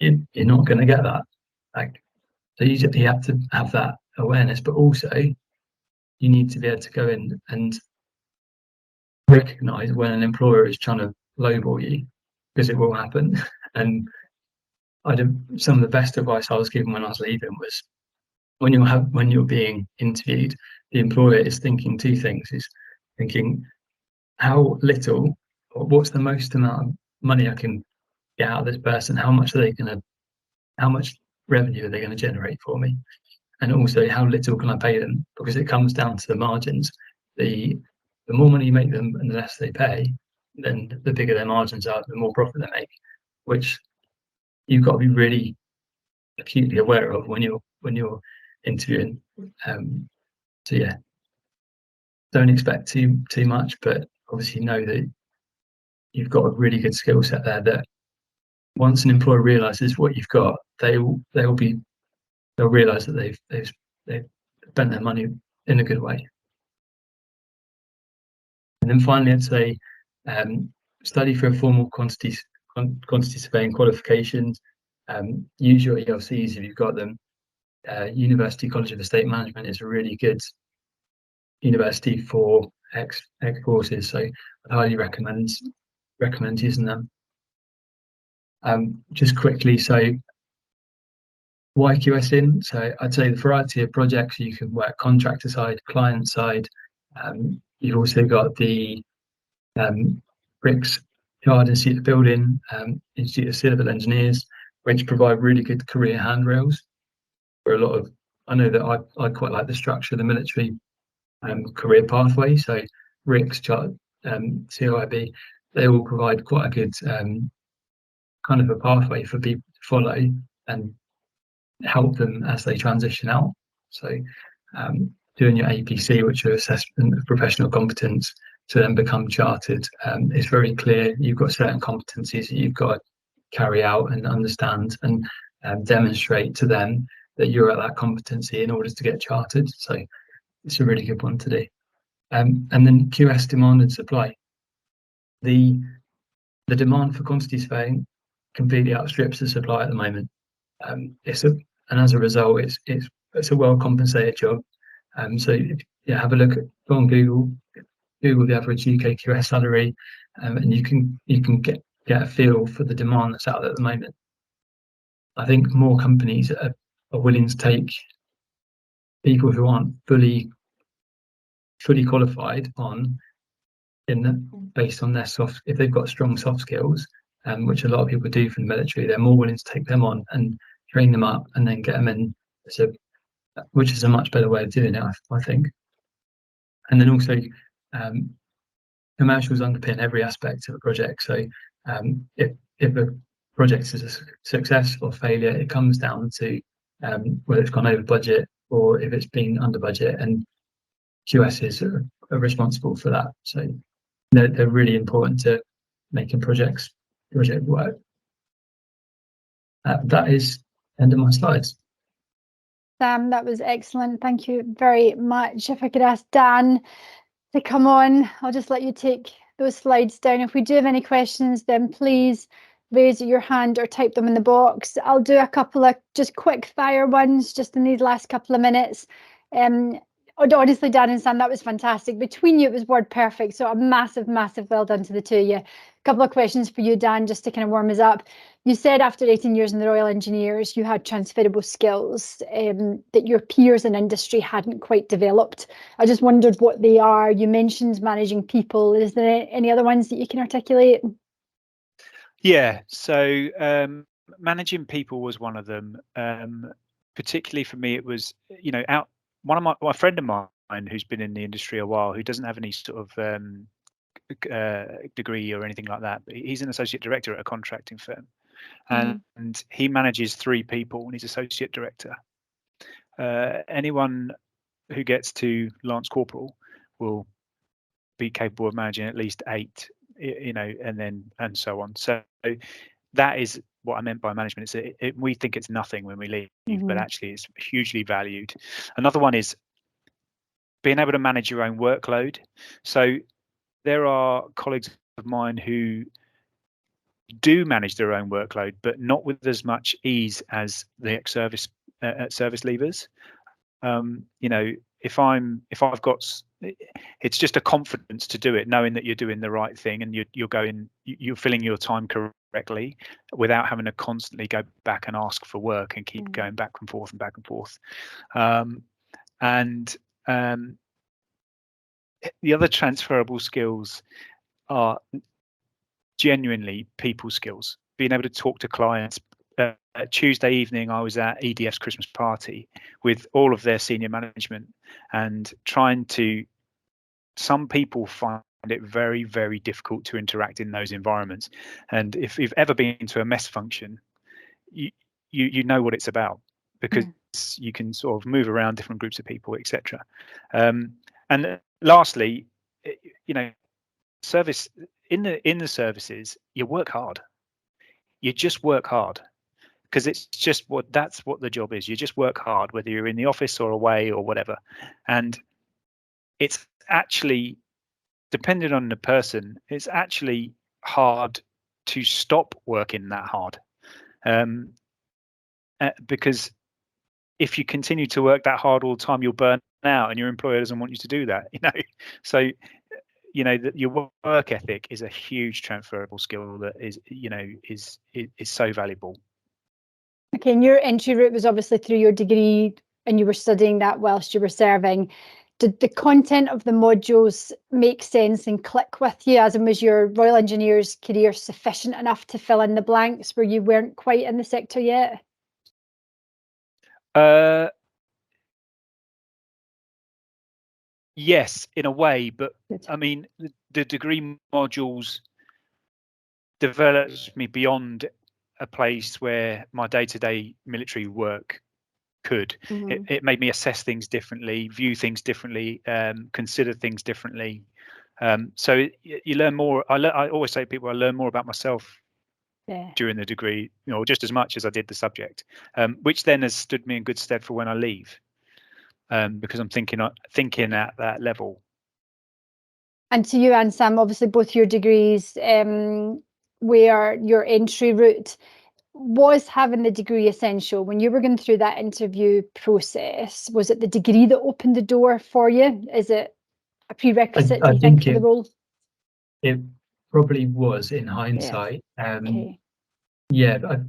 You're not going to get that. So you have to have that awareness, but also you need to be able to go in and recognise when an employer is trying to lowball you, because it will happen. And some of the best advice I was given when I was leaving was, when you're being interviewed, the employer is thinking two things. Is thinking, how little, or what's the most amount of money I can get out of this person? How much revenue are they going to generate for me? And also, how little can I pay them? Because it comes down to the margins. The more money you make them and the less they pay, then the bigger their margins are, the more profit they make, which you've got to be really acutely aware of when you're interviewing. So yeah, don't expect too much, but obviously know that you've got a really good skill set there, that once an employer realizes what you've got, they'll realize that they've spent their money in a good way. And then finally, I'd say study for a formal quantity surveying qualifications. Use your ELCs if you've got them. University College of Estate Management is a really good university for ex-forces, so I highly recommend using them. Just quickly, so why QSing? So I'd say the variety of projects. You can work contractor side, client side. You've also got the Bricks Yard Institute of Building, Institute of Civil Engineers, which provide really good career handrails for a lot of. I know that I quite like the structure of the military career pathway. So RICS, CIB, they all provide quite a good kind of a pathway for people to follow and help them as they transition out. So doing your APC, which are assessment of professional competence, to then become chartered, is very clear. You've got certain competencies that you've got to carry out and understand and demonstrate to them that you're at that competency in order to get chartered. So it's a really good one to do. And then QS, demand and supply. The demand for quantity surveying completely outstrips the supply at the moment. And as a result, it's a well compensated job. So have a look at, go on Google the average UK QS salary, and you can get a feel for the demand that's out there at the moment. I think more companies are willing to take people who aren't fully qualified on based on their soft, if they've got strong soft skills, which a lot of people do from the military. They're more willing to take them on and train them up and then get them in, which is a much better way of doing it, I think. And then also commercials underpin every aspect of a project. So if a project is a success or failure, it comes down to whether it's gone over budget or if it's been under budget, and QSs are responsible for that. So they're really important to making project work. That is the end of my slides. Sam, that was excellent. Thank you very much. If I could ask Dan to come on, I'll just let you take those slides down. If we do have any questions, then please raise your hand or type them in the box. I'll do a couple of just quick fire ones just in these last couple of minutes. Honestly, Dan and Sam, that was fantastic. Between you, it was word perfect. So a massive, massive well done to the two of you. A couple of questions for you, Dan, just to kind of warm us up. You said after 18 years in the Royal Engineers, you had transferable skills that your peers in industry hadn't quite developed. I just wondered what they are. You mentioned managing people. Is there any other ones that you can articulate? Yeah, so managing people was one of them. Particularly for me, it was, one of my friend of mine who's been in the industry a while, who doesn't have any sort of degree or anything like that, but he's an associate director at a contracting firm, and he manages 3 people, and he's associate director. Anyone who gets to Lance Corporal will be capable of managing at least 8, and so on. So that is what I meant by management. We think it's nothing when we leave, but actually it's hugely valued. Another one is being able to manage your own workload. So there are colleagues of mine who do manage their own workload, but not with as much ease as the ex-service service leavers. If I've got, it's just a confidence to do it, knowing that you're doing the right thing and you're filling your time correctly without having to constantly go back and ask for work and keep going back and forth and back and forth. The other transferable skills are genuinely people skills, being able to talk to clients. Tuesday evening, I was at EDF's Christmas party with all of their senior management, and some people find it very, very difficult to interact in those environments. And if you've ever been to a mess function, you know what it's about, because you can sort of move around different groups of people, etc. And lastly, service in the services, you work hard. You just work hard, because it's just that's what the job is. You just work hard, whether you're in the office or away or whatever. And it's actually, depending on the person, it's actually hard to stop working that hard, because if you continue to work that hard all the time, you'll burn out, and your employer doesn't want you to do that. So your work ethic is a huge transferable skill that is so valuable. Okay, and your entry route was obviously through your degree, and you were studying that whilst you were serving. Did the content of the modules make sense and click with you, as in was your Royal Engineers career sufficient enough to fill in the blanks where you weren't quite in the sector yet? Yes, in a way, but I mean, the degree modules developed me beyond a place where my day-to-day military work could. It made me assess things differently, view things differently, consider things differently. So you learn more. I always say to people, I learn more about myself during the degree, just as much as I did the subject, which then has stood me in good stead for when I leave. Because I'm thinking at that level. And to you and Sam, obviously both your degrees were your entry route. Was having the degree essential when you were going through that interview process? Was it the degree that opened the door for you? Is it a prerequisite, do you think, for the role? It probably was, in hindsight. Yeah, but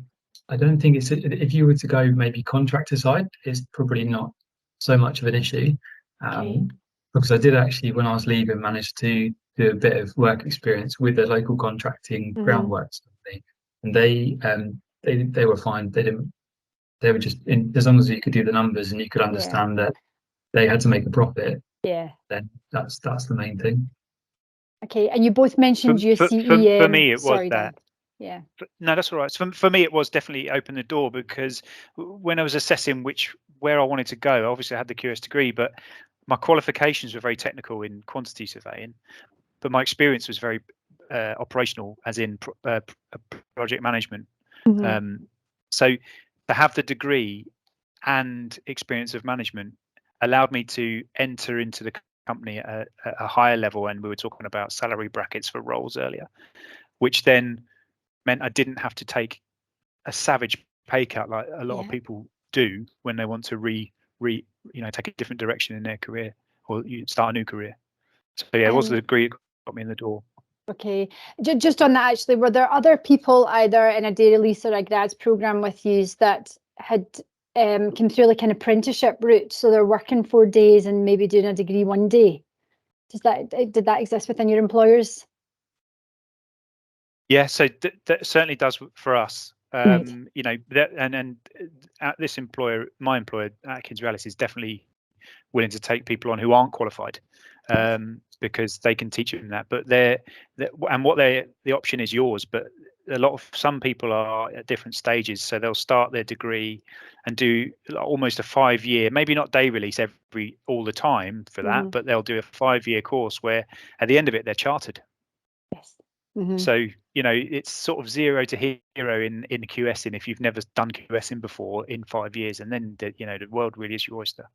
I don't think it's, if you were to go maybe contractor side, it's probably not so much of an issue, because I did actually, when I was leaving, manage to do a bit of work experience with a local contracting groundworks company, and they were fine. They were just as long as you could do the numbers and you could understand that they had to make a profit. Then that's the main thing. Okay, and you both mentioned UCE. For me, it was that. Yeah. No, that's all right. So for me, it was definitely open the door, because when I was assessing where I wanted to go, obviously I had the QS degree, but my qualifications were very technical in quantity surveying, but my experience was very operational, as in project management. Mhm. So to have the degree and experience of management allowed me to enter into the company at a higher level, and we were talking about salary brackets for roles earlier, which then meant I didn't have to take a savage pay cut like a lot of people do when they want to take a different direction in their career, or you start a new career. So yeah, it was the degree that got me in the door. Okay, just on that, actually, were there other people either in a day release or a grads program with you that had come through like an apprenticeship route, so they're working 4 days and maybe doing a degree 1 day? Did that exist within your employers? Yeah, so that certainly does for us. Right. You know, and at this employer, my employer, AtkinsRealis, is definitely willing to take people on who aren't qualified, because they can teach them that. But the option is yours. But some people are at different stages, so they'll start their degree and do almost a 5-year, maybe not day release all the time for that, but they'll do a 5-year course where at the end of it they're chartered. Yes. Mm-hmm. So, you know, it's sort of zero to hero in QSing if you've never done QSing before in 5 years, and then the world really is your oyster.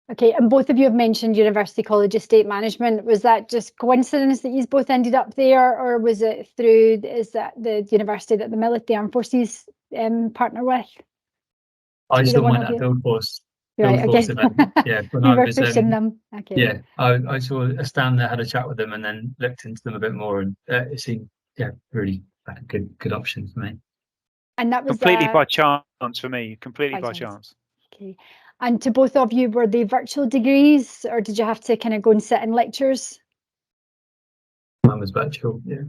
Okay, and both of you have mentioned University College Estate Management. Was that just coincidence that you both ended up there, or was it is that the university that the military armed forces partner with? I still went at BuildForce. Right, BuildForce okay. event. Yeah, when you I were was pushing them. Okay. Yeah, I saw a stand there, had a chat with them, and then looked into them a bit more, and it seemed really a good option for me. And that was completely by chance for me. Completely by chance. Okay. And to both of you, were they virtual degrees, or did you have to kind of go and sit in lectures? Mine was virtual. Yeah.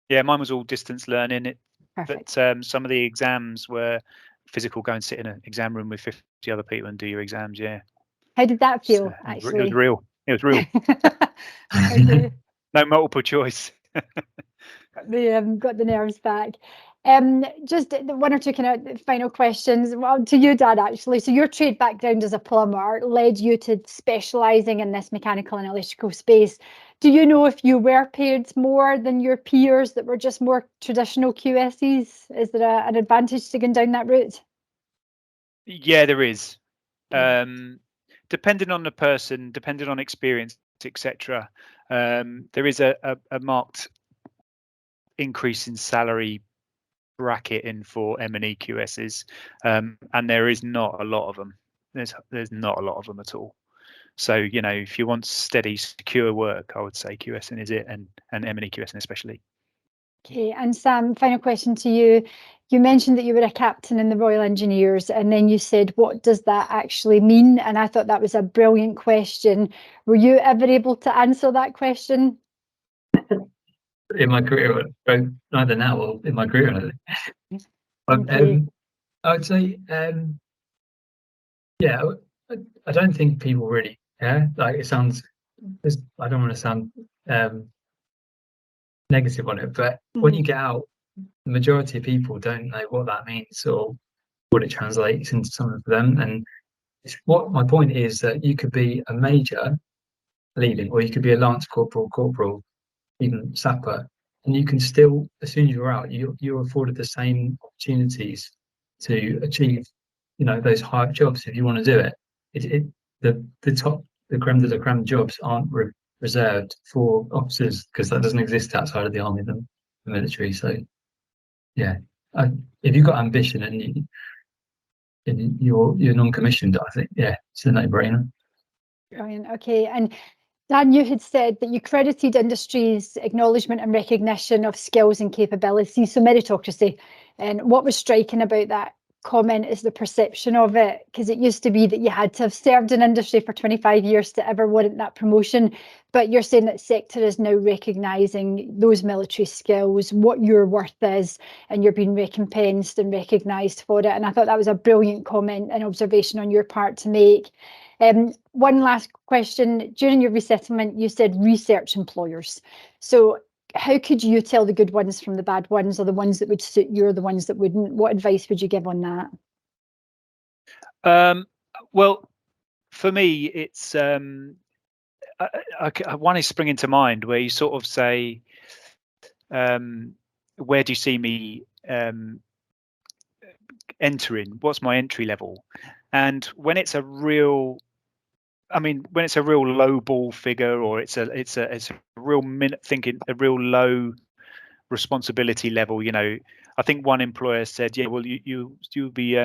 Yeah, mine was all distance learning. Perfect. But some of the exams were physical. Go and sit in an exam room with 50 other people and do your exams. Yeah. How did that feel? So actually, it was real. It was real. No multiple choice. Got the nerves back. Just one or two kind of final questions. Well, to you, Dad, actually. So your trade background as a plumber led you to specialising in this mechanical and electrical space. Do you know if you were paid more than your peers that were just more traditional QSEs? Is there an advantage to going down that route? Yeah, there is. Depending on the person, depending on experience, etc. There is a marked increase in salary bracket for M&E QSs, and there is not a lot of them. There's not a lot of them at all. So, you know, if you want steady, secure work, I would say QSing is it, and M&E QSing especially. Okay, and Sam, final question to you. You mentioned that you were a captain in the Royal Engineers, and then you said, what does that actually mean? And I thought that was a brilliant question. Were you ever able to answer that question? In my career, neither now or in my career. Okay. I would say, yeah, I don't think people really care. Like, it sounds, I don't want to sound negative on it, but when you get out, the majority of people don't know what that means or what it translates into something for them. And what my point is that you could be a major leading, or you could be a lance corporal, even sapper, and you can still, as soon as you're out, you're afforded the same opportunities to achieve, you know, those higher jobs if you want to do it. The creme de la creme jobs aren't reserved for officers, because that doesn't exist outside of the army and the military. So yeah, if you've got ambition and you're non-commissioned, I think, yeah, it's a no-brainer. Brilliant. Okay, and Dan, you had said that you credited industry's acknowledgement and recognition of skills and capabilities, so meritocracy. And what was striking about that comment is the perception of it, because it used to be that you had to have served in industry for 25 years to ever warrant that promotion. But you're saying that sector is now recognising those military skills, what your worth is, and you're being recompensed and recognised for it. And I thought that was a brilliant comment and observation on your part to make. One last question. During your resettlement, you said research employers. So how could you tell the good ones from the bad ones, or the ones that would suit you or the ones that wouldn't? What advice would you give on that? Well, for me, it's one is springing to mind where you sort of say, where do you see me entering? What's my entry level? And when it's a real, when it's a real low ball figure, or it's a real a real low responsibility level, I think one employer said, yeah, well, you'll be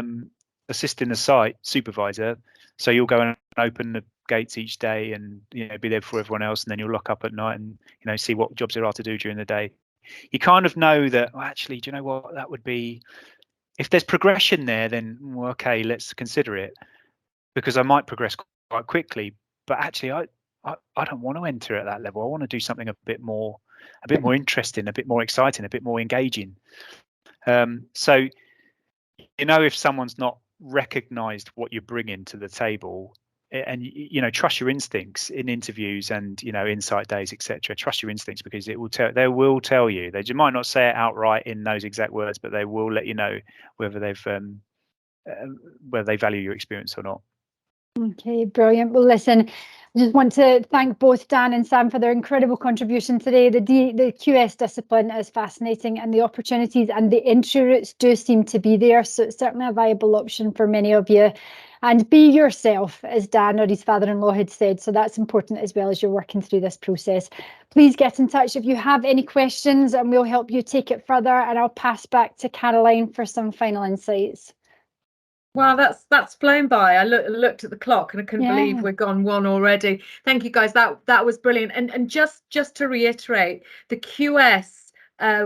assisting the site supervisor, so you'll go and open the gates each day and be there for everyone else, and then you'll lock up at night and see what jobs there are to do during the day. You kind of know that, well, actually, do you know what, that would be, if there's progression there, then well, okay, let's consider it, because I might progress quite quickly. But actually, I don't want to enter at that level. I want to do something a bit more interesting, a bit more exciting, a bit more engaging. So, if someone's not recognised what you're bringing to the table, and trust your instincts in interviews and insight days, etc. Trust your instincts, because they will tell you. They might not say it outright in those exact words, but they will let you know whether they value your experience or not. Okay, brilliant. Well, listen, I just want to thank both Dan and Sam for their incredible contribution today. The QS discipline is fascinating, and the opportunities and the entry routes do seem to be there. So it's certainly a viable option for many of you. And be yourself, as Dan or his father-in-law had said. So that's important as well as you're working through this process. Please get in touch if you have any questions, and we'll help you take it further. And I'll pass back to Caroline for some final insights. Wow, that's flown by. I looked at the clock and I couldn't believe we're gone one already. Thank you, guys. That was brilliant. And just to reiterate, the QS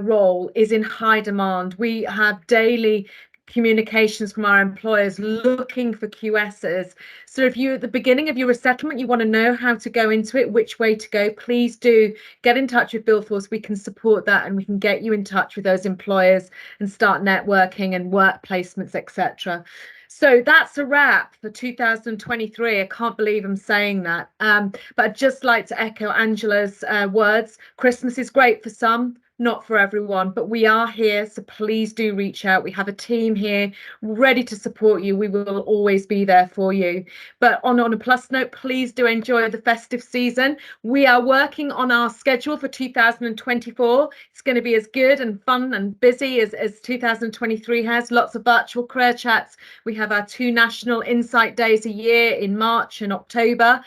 role is in high demand. We have daily communications from our employers looking for QSs. So if you at the beginning of your resettlement, you want to know how to go into it, which way to go, please do get in touch with BuildForce. We can support that, and we can get you in touch with those employers and start networking and work placements, etc. So that's a wrap for 2023. I can't believe I'm saying that. But I'd just like to echo Angela's words. Christmas is great for some, not for everyone, but we are here, so please do reach out. We have a team here ready to support you. We will always be there for you. But on a plus note, please do enjoy the festive season. We are working on our schedule for 2024. It's going to be as good and fun and busy as 2023 has. Lots of virtual career chats. We have our 2 national insight days a year in March and October.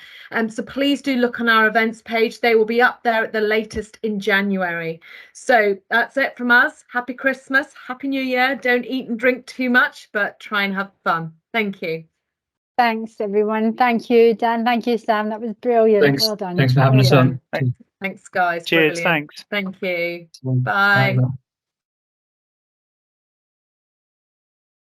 So please do look on our events page. They will be up there at the latest in January. So that's it from us. Happy Christmas, Happy New Year. Don't eat and drink too much, but try and have fun. Thank you. Thanks, everyone. Thank you, Dan. Thank you, Sam. That was brilliant. Thanks. Well done. Thanks for having us on. Thanks, guys. Cheers. Brilliant. Thanks. Thank you. Bye. Bye.